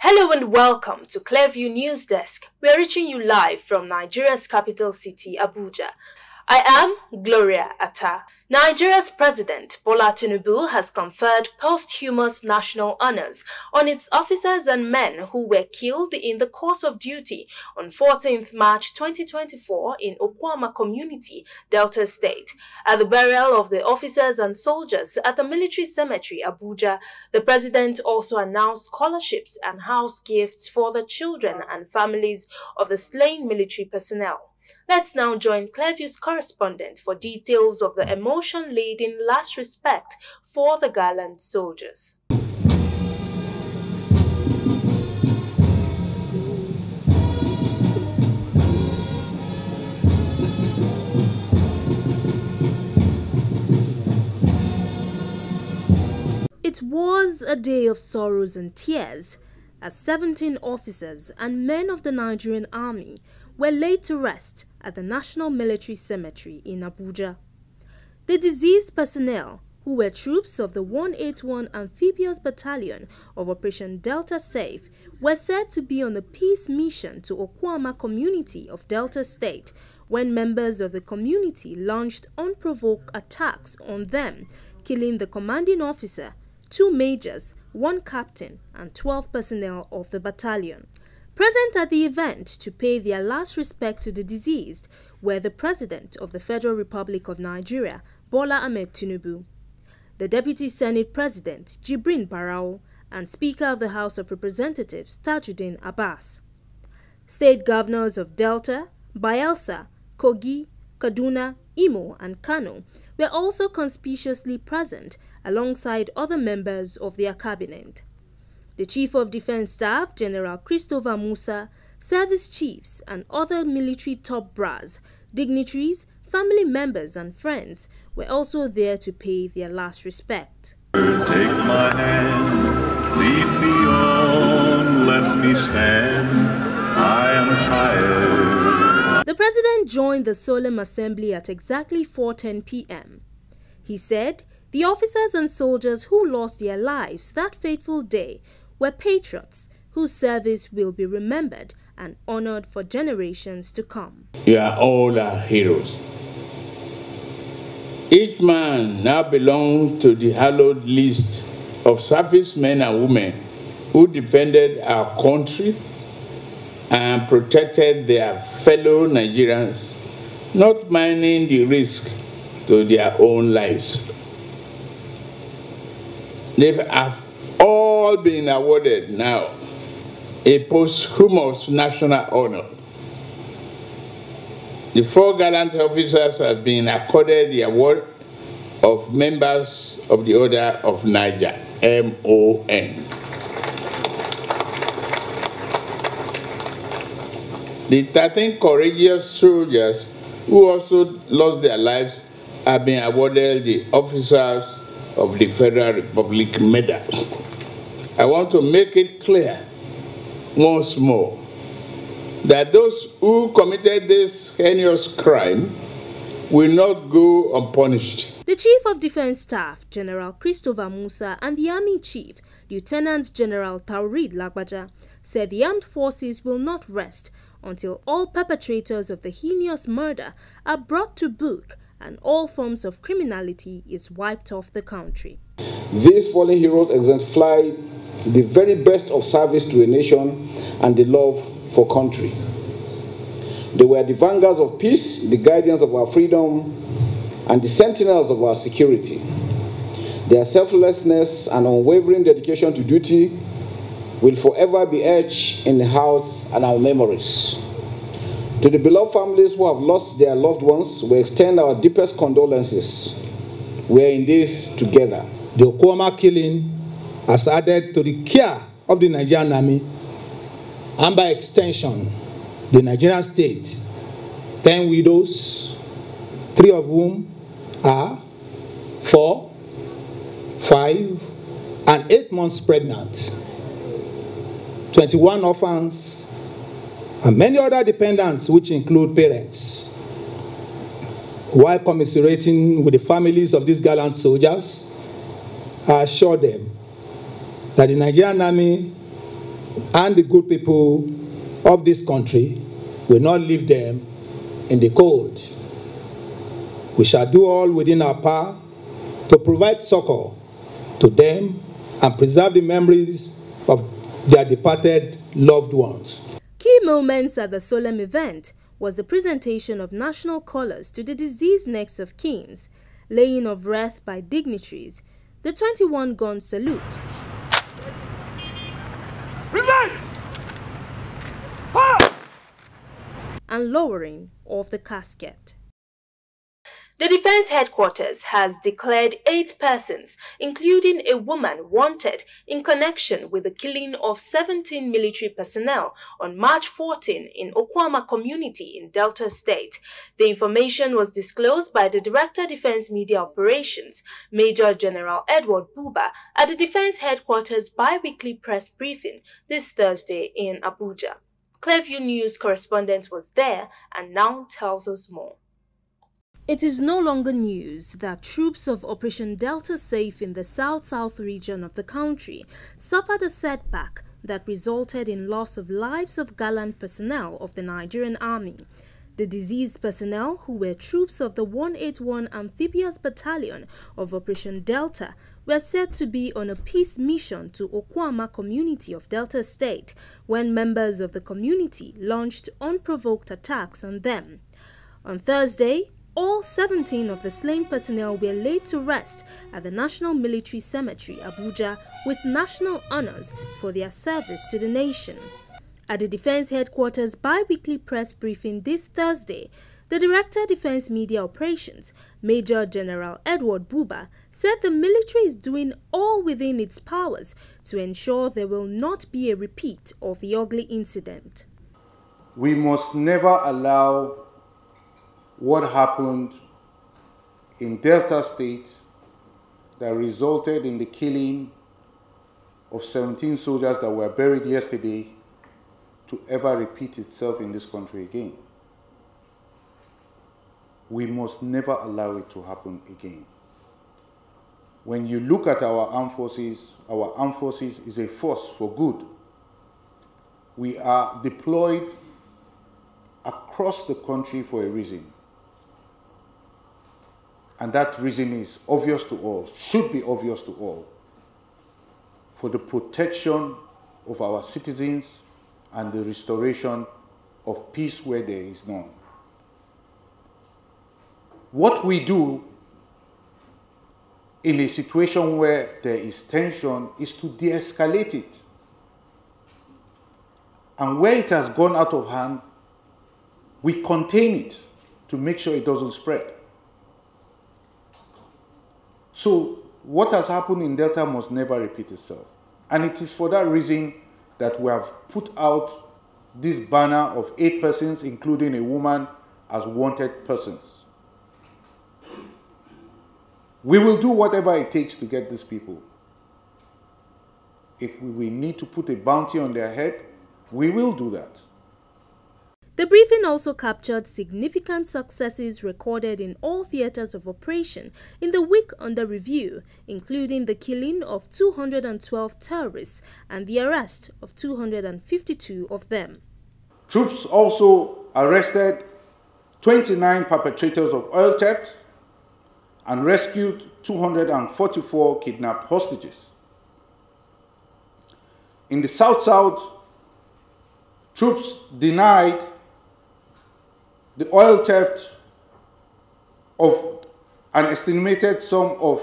Hello and welcome to Clearview News Desk. We are reaching you live from Nigeria's capital city, Abuja. I am Gloria Atta. Nigeria's President Bola Tinubu has conferred posthumous national honors on its officers and men who were killed in the course of duty on 14th March 2024 in Okwama Community, Delta State. At the burial of the officers and soldiers at the Military Cemetery, Abuja, the President also announced scholarships and house gifts for the children and families of the slain military personnel. Let's now join Clearview's correspondent for details of the emotion-laden last respect for the gallant soldiers. It was a day of sorrows and tears as 17 officers and men of the Nigerian Army were laid to rest at the National Military Cemetery in Abuja. The deceased personnel, who were troops of the 181 Amphibious Battalion of Operation Delta Safe, were said to be on a peace mission to Okwama Community of Delta State when members of the community launched unprovoked attacks on them, killing the commanding officer, 2 majors, 1 captain, and 12 personnel of the battalion. Present at the event to pay their last respect to the deceased were the President of the Federal Republic of Nigeria, Bola Ahmed Tinubu, the Deputy Senate President, Jibrin Barau, and Speaker of the House of Representatives, Tajuddin Abbas. State governors of Delta, Bayelsa, Kogi, Kaduna, Imo, and Kano were also conspicuously present alongside other members of their cabinet. The Chief of Defense Staff, General Christopher Musa, service chiefs, and other military top brass, dignitaries, family members, and friends were also there to pay their last respect. Take my hand, lead me on, let me stand, I am tired. The President joined the solemn assembly at exactly 4:10 p.m. He said the officers and soldiers who lost their lives that fateful day were patriots whose service will be remembered and honored for generations to come. You are all our heroes. Each man now belongs to the hallowed list of servicemen and women who defended our country and protected their fellow Nigerians, not minding the risk to their own lives. They have all been awarded now a posthumous national honor. The 4 gallant officers have been accorded the award of members of the Order of Niger, MON. The 13 courageous soldiers who also lost their lives have been awarded the Officers of the Federal Republic Medal. I want to make it clear once more that those who committed this heinous crime will not go unpunished. The Chief of Defense Staff, General Christopher Musa, and the Army Chief, Lieutenant General Taurid Lagbaja, said the armed forces will not rest until all perpetrators of the heinous murder are brought to book and all forms of criminality is wiped off the country. These fallen heroes exemplify the very best of service to a nation and the love for country. They were the vanguards of peace, the guardians of our freedom, and the sentinels of our security. Their selflessness and unwavering dedication to duty will forever be etched in the hearts and our memories. To the beloved families who have lost their loved ones, we extend our deepest condolences. We are in this together. The Okwama killing has added to the care of the Nigerian Army and by extension, the Nigerian state. 10 widows, 3 of whom are 4, 5, and 8 months pregnant, 21 orphans, and many other dependents, which include parents. While commiserating with the families of these gallant soldiers, I assure them that the Nigerian Army and the good people of this country will not leave them in the cold. We shall do all within our power to provide succor to them and preserve the memories of their departed loved ones. Key moments at the solemn event was the presentation of national colours to the deceased next of kins, laying of wreath by dignitaries, the 21-gun salute, and lowering of the casket. The Defense Headquarters has declared 8 persons, including a woman, wanted in connection with the killing of 17 military personnel on March 14 in Okwama community in Delta State. The information was disclosed by the Director Defense Media Operations, Major General Edward Buba, at the Defense Headquarters bi-weekly press briefing this Thursday in Abuja. Clearview News correspondent was there and now tells us more. It is no longer news that troops of Operation Delta Safe in the south-south region of the country suffered a setback that resulted in loss of lives of gallant personnel of the Nigerian Army. The deceased personnel, who were troops of the 181 Amphibious Battalion of Operation Delta, were said to be on a peace mission to Okwama community of Delta State when members of the community launched unprovoked attacks on them. On Thursday, all 17 of the slain personnel were laid to rest at the National Military Cemetery, Abuja, with national honors for their service to the nation. At the Defense Headquarters bi-weekly press briefing this Thursday, the Director Defense Media Operations, Major General Edward Buba, said the military is doing all within its powers to ensure there will not be a repeat of the ugly incident. We must never allow what happened in Delta State that resulted in the killing of 17 soldiers that were buried yesterday to ever repeat itself in this country again. We must never allow it to happen again. When you look at our armed forces is a force for good. We are deployed across the country for a reason. And that reason is obvious to all, should be obvious to all, for the protection of our citizens and the restoration of peace where there is none. What we do in a situation where there is tension is to de-escalate it. And where it has gone out of hand, we contain it to make sure it doesn't spread. So what has happened in Delta must never repeat itself. And it is for that reason that we have put out this banner of 8 persons, including a woman, as wanted persons. We will do whatever it takes to get these people. If we need to put a bounty on their head, we will do that. The briefing also captured significant successes recorded in all theaters of operation in the week under review, including the killing of 212 terrorists and the arrest of 252 of them. Troops also arrested 29 perpetrators of oil theft and rescued 244 kidnapped hostages. In the South-South, troops denied the oil theft of an estimated sum of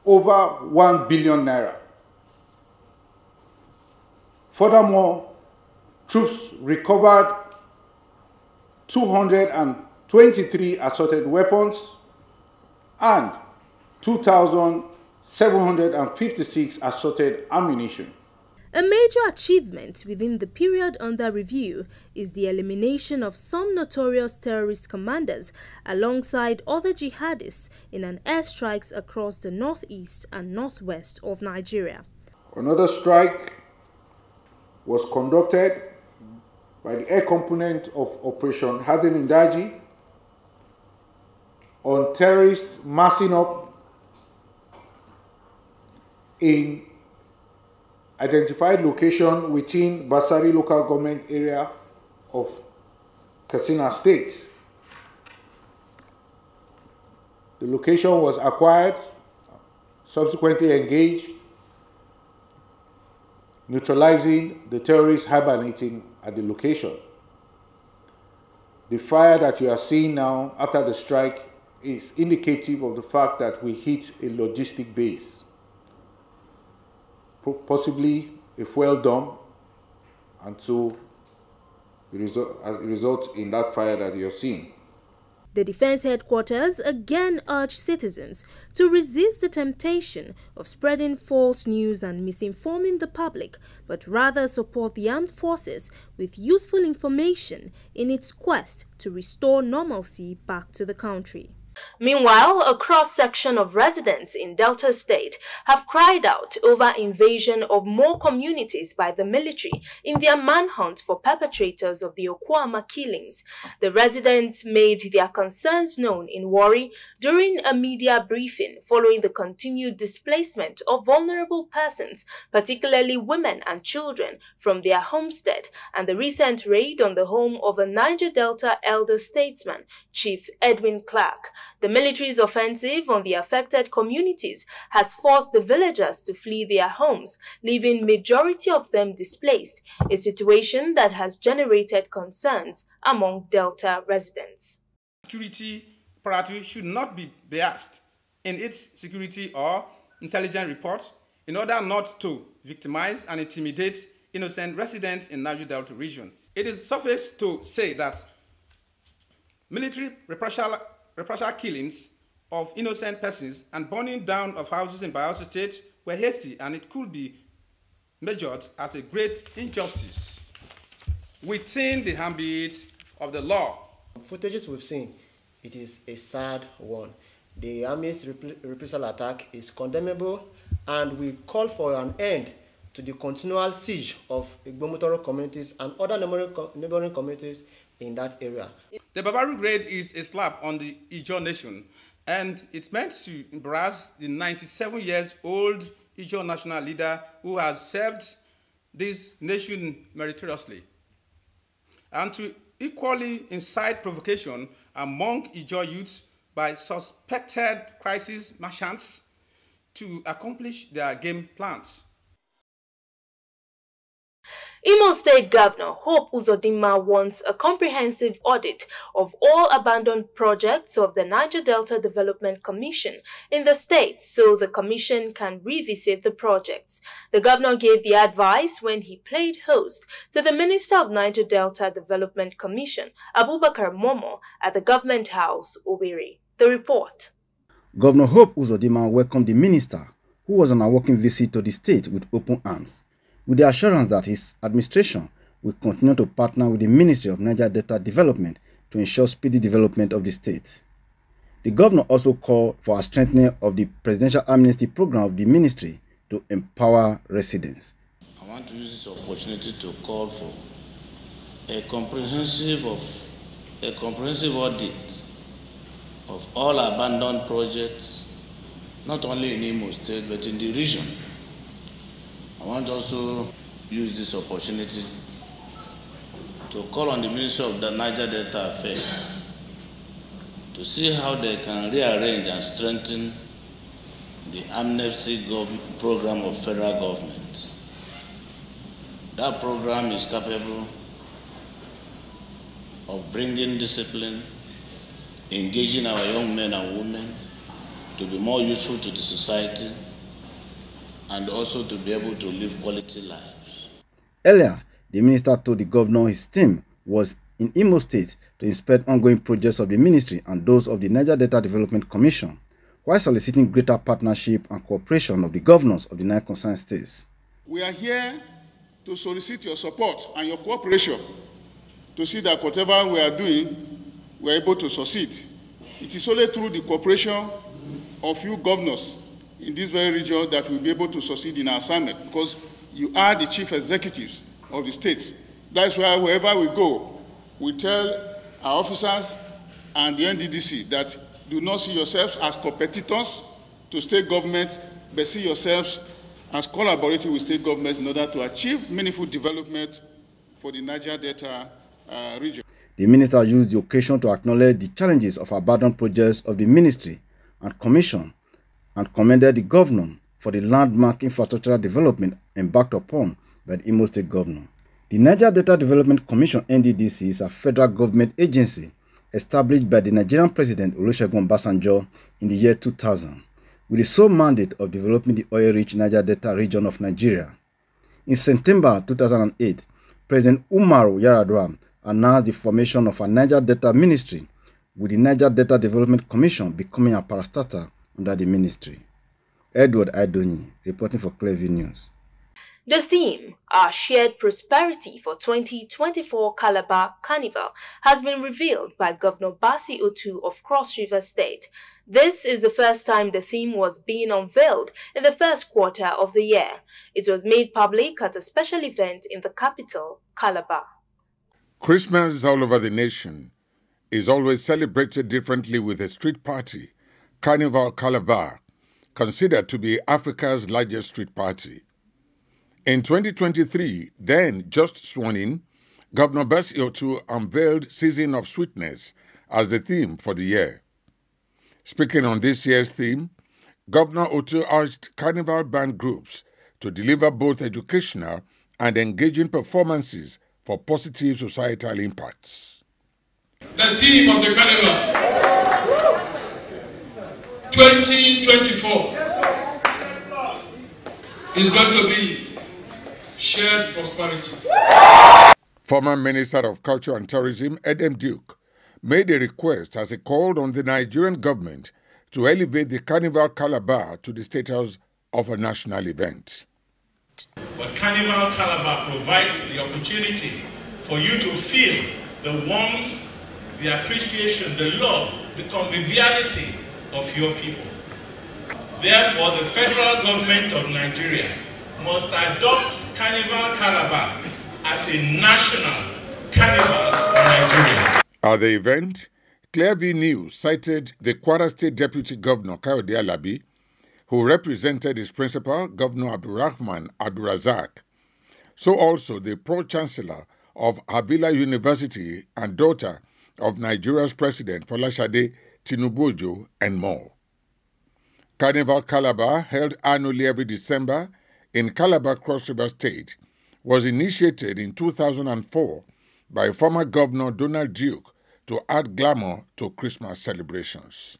over 1 billion naira. Furthermore, troops recovered 223 assorted weapons and 2,756 assorted ammunition. A major achievement within the period under review is the elimination of some notorious terrorist commanders alongside other jihadists in an airstrikes across the northeast and northwest of Nigeria. Another strike was conducted by the air component of Operation Hadin Indaji on terrorists massing up in identified location within Basari local government area of Katsina State. The location was acquired, subsequently engaged, neutralizing the terrorists hibernating at the location. The fire that you are seeing now after the strike is indicative of the fact that we hit a logistic base, possibly a fuel dump, and so the result in that fire that you're seeing. The Defense Headquarters again urged citizens to resist the temptation of spreading false news and misinforming the public, but rather support the armed forces with useful information in its quest to restore normalcy back to the country. Meanwhile, a cross-section of residents in Delta State have cried out over invasion of more communities by the military in their manhunt for perpetrators of the Okwama killings. The residents made their concerns known in Warri during a media briefing following the continued displacement of vulnerable persons, particularly women and children, from their homestead, and the recent raid on the home of a Niger Delta elder statesman, Chief Edwin Clark. The military's offensive on the affected communities has forced the villagers to flee their homes, leaving majority of them displaced, a situation that has generated concerns among Delta residents. Security apparatus should not be biased in its security or intelligence reports in order not to victimize and intimidate innocent residents in Niger Delta region. It is suffice to say that military repressive killings of innocent persons and burning down of houses in Bayelsa State were hasty, and it could be measured as a great injustice within the ambit of the law. Footages we've seen, it is a sad one. The Army's reprisal attack is condemnable, and we call for an end to the continual siege of Igbomotoro communities and other neighboring communities in that area. The barbaric raid is a slap on the Ijaw nation, and it's meant to embarrass the 97-year-old Ijaw national leader who has served this nation meritoriously, and to equally incite provocation among Ijaw youths by suspected crisis merchants to accomplish their game plans. Imo State Governor Hope Uzodinma wants a comprehensive audit of all abandoned projects of the Niger Delta Development Commission in the state so the commission can revisit the projects. The governor gave the advice when he played host to the Minister of Niger Delta Development Commission, Abubakar Momo, at the Government House, Owerri. The report. Governor Hope Uzodinma welcomed the minister, who was on a working visit to the state, with open arms, with the assurance that his administration will continue to partner with the Ministry of Niger Delta Development to ensure speedy development of the state. The governor also called for a strengthening of the presidential amnesty program of the ministry to empower residents. I want to use this opportunity to call for a comprehensive audit of all abandoned projects, not only in Imo State but in the region. I want to also use this opportunity to call on the Ministry of the Niger Delta Affairs to see how they can rearrange and strengthen the amnesty program of federal government. That program is capable of bringing discipline, engaging our young men and women to be more useful to the society, and also to be able to live quality lives. Earlier, the minister told the governor his team was in Imo State to inspect ongoing projects of the ministry and those of the Niger Delta Development Commission, while soliciting greater partnership and cooperation of the governors of the 9 concerned states. We are here to solicit your support and your cooperation to see that whatever we are doing, we are able to succeed. It is only through the cooperation of you governors in this very region that we'll be able to succeed in our assignment, because you are the chief executives of the states. That's why wherever we go, we tell our officers and the NDDC that do not see yourselves as competitors to state government, but see yourselves has collaborated with state governments in order to achieve meaningful development for the Niger Delta region. The minister used the occasion to acknowledge the challenges of abandoned projects of the ministry and commission and commended the governor for the landmark infrastructural development embarked upon by the Imo State governor. The Niger Delta Development Commission (NDDC) is a federal government agency established by the Nigerian President Olusegun Obasanjo in the year 2000, with the sole mandate of developing the oil-rich Niger Delta region of Nigeria. In September 2008, President Umaru Yar'Adua announced the formation of a Niger Delta Ministry, with the Niger Delta Development Commission becoming a parastatal under the ministry. Edward Aidoni, reporting for Clearview News. The theme, Our Shared Prosperity for 2024 Calabar Carnival, has been revealed by Governor Bassey Otu of Cross River State. This is the first time the theme was being unveiled in the first quarter of the year. It was made public at a special event in the capital, Calabar. Christmas all over the nation is always celebrated differently with a street party, Carnival Calabar, considered to be Africa's largest street party. In 2023, then just sworn in, Governor Bassey Otu unveiled Season of Sweetness as the theme for the year. Speaking on this year's theme, Governor Otu urged carnival band groups to deliver both educational and engaging performances for positive societal impacts. The theme of the carnival 2024 is going to be shared prosperity. Former Minister of Culture and Tourism, Edem Duke, made a request as he called on the Nigerian government to elevate the Carnival Calabar to the status of a national event. But Carnival Calabar provides the opportunity for you to feel the warmth, the appreciation, the love, the conviviality of your people. Therefore, the federal government of Nigeria must adopt Carnival Calabar as a national carnival for Nigeria. At the event, Clearview News cited the Kwara State Deputy Governor Kayode Alabi, who represented his principal, Governor Abdulrahman Abdulrazak, so also the Pro-Chancellor of Avila University and daughter of Nigeria's President Folashade Tinubu Ojo, and more. Carnival Calabar, held annually every December in Calabar, Cross River State, was initiated in 2004 by former Governor Donald Duke to add glamour to Christmas celebrations.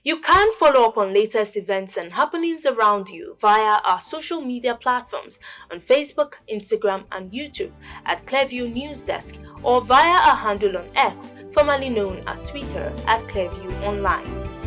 You can follow up on latest events and happenings around you via our social media platforms on Facebook, Instagram, and YouTube at Clearview News Desk, or via our handle on X, formerly known as Twitter, at Clearview Online.